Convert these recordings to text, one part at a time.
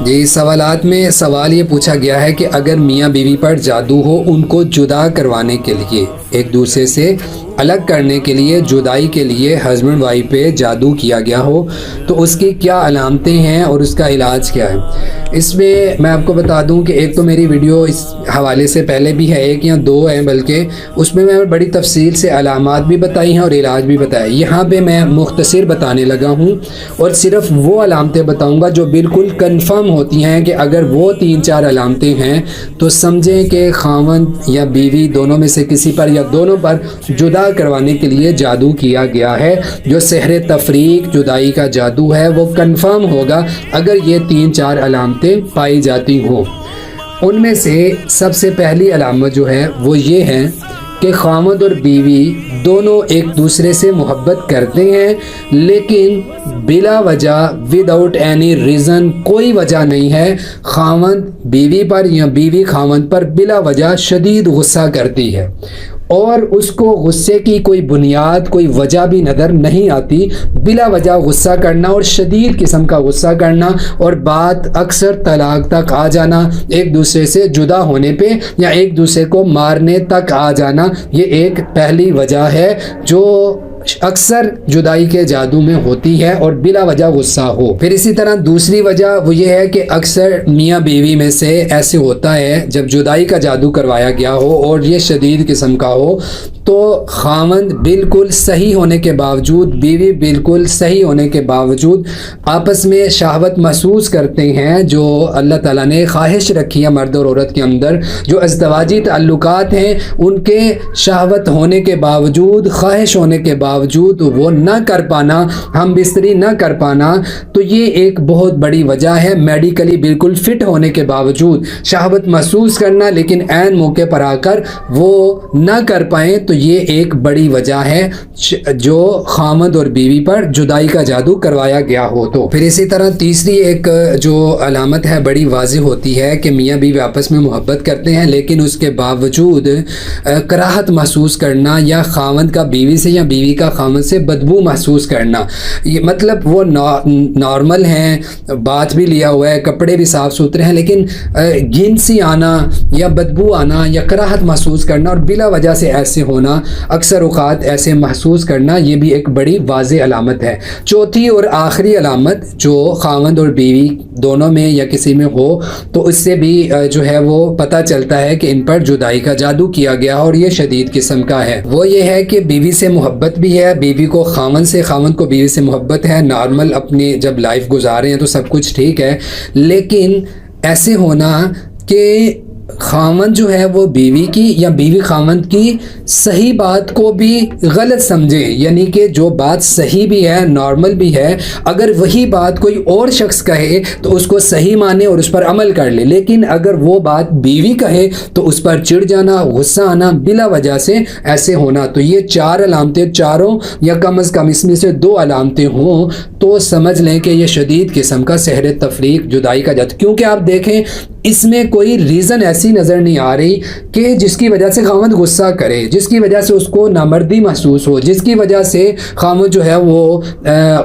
جی، سوالات میں سوال یہ پوچھا گیا ہے کہ اگر میاں بیوی پر جادو ہو ان کو جدا کروانے کے لیے، ایک دوسرے سے الگ کرنے کے لیے، جدائی کے لیے ہسبینڈ وائف پہ جادو کیا گیا ہو تو اس کی کیا علامتیں ہیں اور اس کا علاج کیا ہے؟ اس میں آپ کو بتا دوں کہ ایک تو میری ویڈیو اس حوالے سے پہلے بھی ہے، ایک یا دو ہیں بلکہ، اس میں بڑی تفصیل سے علامات بھی بتائی ہیں اور علاج بھی بتایا۔ یہاں پہ میں مختصر بتانے لگا ہوں اور صرف وہ علامتیں بتاؤں گا جو بالکل کنفرم ہوتی ہیں کہ اگر وہ 3-4 علامتیں ہیں تو سمجھیں کہ خاوند یا بیوی دونوں میں سے کسی پر یا دونوں پر جدا کروانے کے لیے جادو کیا گیا ہے۔ جو سحر تفریق جدائی کا جادو ہے وہ کنفرم ہوگا اگر یہ 3-4 علامتیں پائی جاتی ہوں۔ ان میں سے سب سے پہلی علامت جو ہے وہ یہ ہے کہ خاوند اور بیوی دونوں ایک دوسرے سے محبت کرتے ہیں لیکن بلا وجہ وداؤٹ اینی ریزن، کوئی وجہ نہیں ہے، خاوند بیوی پر یا بیوی خاوند پر بلا وجہ شدید غصہ کرتی ہے اور اس کو غصے کی کوئی بنیاد، کوئی وجہ بھی نظر نہیں آتی، بلا وجہ غصہ کرنا اور شدید قسم کا غصہ کرنا اور بات اکثر طلاق تک آ جانا، ایک دوسرے سے جدا ہونے پہ یا ایک دوسرے کو مارنے تک آ جانا، یہ ایک پہلی وجہ ہے جو اکثر جدائی کے جادو میں ہوتی ہے اور بلا وجہ غصہ ہو۔ پھر اسی طرح دوسری وجہ وہ یہ ہے کہ اکثر میاں بیوی میں سے ایسے ہوتا ہے جب جدائی کا جادو کروایا گیا ہو اور یہ شدید قسم کا ہو تو خاوند بالکل صحیح ہونے کے باوجود، بیوی بالکل صحیح ہونے کے باوجود آپس میں شہوت محسوس کرتے ہیں، جو اللہ تعالیٰ نے خواہش رکھی ہے مرد اور عورت کے اندر، جو ازدواجی تعلقات ہیں ان کے شہوت ہونے کے باوجود، خواہش ہونے کے باوجود وہ نہ کر پانا، ہم بستری نہ کر پانا، تو یہ ایک بہت بڑی وجہ ہے۔ میڈیکلی بالکل فٹ ہونے کے باوجود شہوت محسوس کرنا لیکن عین موقع پر آ کر وہ نہ کر پائیں تو یہ ایک بڑی وجہ ہے جو خاوند اور بیوی پر جدائی کا جادو کروایا گیا ہو تو۔ پھر اسی طرح تیسری ایک جو علامت ہے بڑی واضح ہوتی ہے کہ میاں بیوی آپس میں محبت کرتے ہیں لیکن اس کے باوجود کراہت محسوس کرنا یا خاوند کا بیوی سے یا بیوی کا خاوند سے بدبو محسوس کرنا، یہ مطلب وہ نارمل ہیں، بات بھی لیا ہوا ہے، کپڑے بھی صاف ستھرے ہیں، لیکن گھن سی آنا یا بدبو آنا یا کراہت محسوس کرنا اور بلا وجہ سے ایسے ہونا، اکثر اوقات ایسے محسوس کرنا، یہ بھی ایک بڑی واضح علامت ہے۔ چوتھی اور آخری علامت جو خاوند اور بیوی دونوں میں یا کسی میں ہو تو اس سے بھی جو ہے وہ پتہ چلتا ہے کہ ان پر جدائی کا جادو کیا گیا اور یہ شدید قسم کا ہے، وہ یہ ہے کہ بیوی سے محبت بھی ہے، بیوی کو خاوند سے، خاوند کو بیوی سے محبت ہے، نارمل اپنی جب لائف گزارے ہیں تو سب کچھ ٹھیک ہے، لیکن ایسے ہونا کہ خاوند جو ہے وہ بیوی کی یا بیوی خاوند کی صحیح بات کو بھی غلط سمجھے، یعنی کہ جو بات صحیح بھی ہے، نارمل بھی ہے، اگر وہی بات کوئی اور شخص کہے تو اس کو صحیح مانے اور اس پر عمل کر لے، لیکن اگر وہ بات بیوی کہے تو اس پر چڑ جانا، غصہ آنا بلا وجہ سے ایسے ہونا۔ تو یہ 4 علامتیں، چاروں یا کم از کم اس میں سے 2 علامتیں ہوں تو سمجھ لیں کہ یہ شدید قسم کا سحر تفریق جدائی کا جادو، کیونکہ آپ دیکھیں اس میں کوئی ریزن ایسی نظر نہیں آ رہی کہ جس کی وجہ سے خاوند غصہ کرے، جس کی وجہ سے اس کو نامردی محسوس ہو، جس کی وجہ سے خاوند جو ہے وہ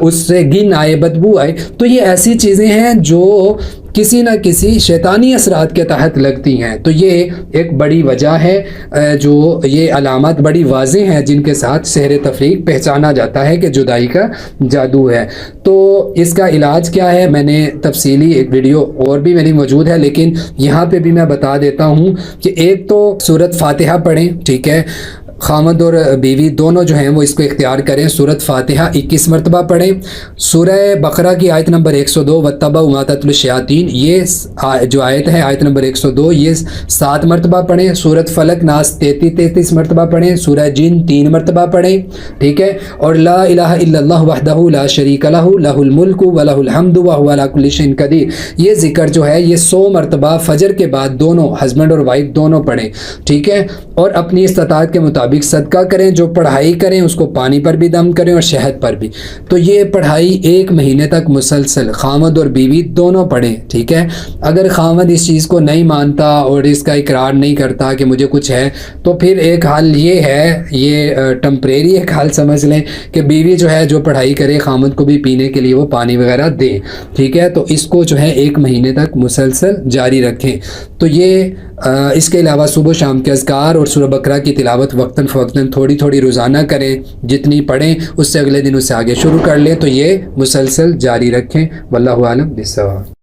اس سے گن آئے، بدبو آئے، تو یہ ایسی چیزیں ہیں جو کسی نہ کسی شیطانی اثرات کے تحت لگتی ہیں۔ تو یہ ایک بڑی وجہ ہے، جو یہ علامات بڑی واضح ہیں جن کے ساتھ سحر تفریق پہچانا جاتا ہے کہ جدائی کا جادو ہے۔ تو اس کا علاج کیا ہے، میں نے تفصیلی ایک ویڈیو اور بھی میری موجود ہے، لیکن یہاں پہ بھی میں بتا دیتا ہوں کہ ایک تو سورۃ فاتحہ پڑھیں، ٹھیک ہے، خاوند اور بیوی دونوں جو ہیں وہ اس کو اختیار کریں، سورۃ فاتحہ 21 مرتبہ پڑھیں، سورہ بقرہ کی آیت نمبر 102 وَاتَّبَعُوا مَا تَتْلُو الشَّيَاطِينُ، یہ جو آیت ہے آیت نمبر 102 یہ 7 مرتبہ پڑھیں، سورۃ فلق ناس 33 مرتبہ پڑھیں، سورہ جن 3 مرتبہ پڑھیں، ٹھیک ہے، اور لا الہ الا اللہ وحدہ لا شریک لہ لہ الملک ولہ الحمد وہو علی کل شیء قدیر، یہ ذکر جو ہے یہ 100 مرتبہ فجر کے بعد دونوں ہسبینڈ اور وائف دونوں پڑھیں، ٹھیک ہے، اور اپنی استطاعت کے مطابق مطابق صدقہ کریں, جو پڑھائی کریں اس کو پانی پر بھی دم کریں اور شہد پر بھی. تو یہ پڑھائی 1 مہینے تک مسلسل خاوند اور بیوی دونوں پڑھیں, ٹھیک ہے. اگر خاوند اس چیز کو نہیں مانتا اور اس کا اقرار نہیں کرتا کہ مجھے کچھ ہے, تو پھر ایک حل یہ ہے, یہ ٹمپریری ایک حل سمجھ لیں کہ بیوی جو ہے جو پڑھائی کرے خاوند کو بھی پینے کے لیے وہ پانی وغیرہ دے, ٹھیک ہے. تو اس کو جو ہے 1 مہینے تک مسلسل جاری رکھیں. تو یہ اس کے علاوہ صبح و شام کے اذکار اور سورہ بقرہ کی تلاوت وقتاً فوقتاً تھوڑی تھوڑی روزانہ کریں, جتنی پڑھیں اس سے اگلے دن اس سے آگے شروع کر لیں. تو یہ مسلسل جاری رکھیں. واللہ اعلم بالصواب.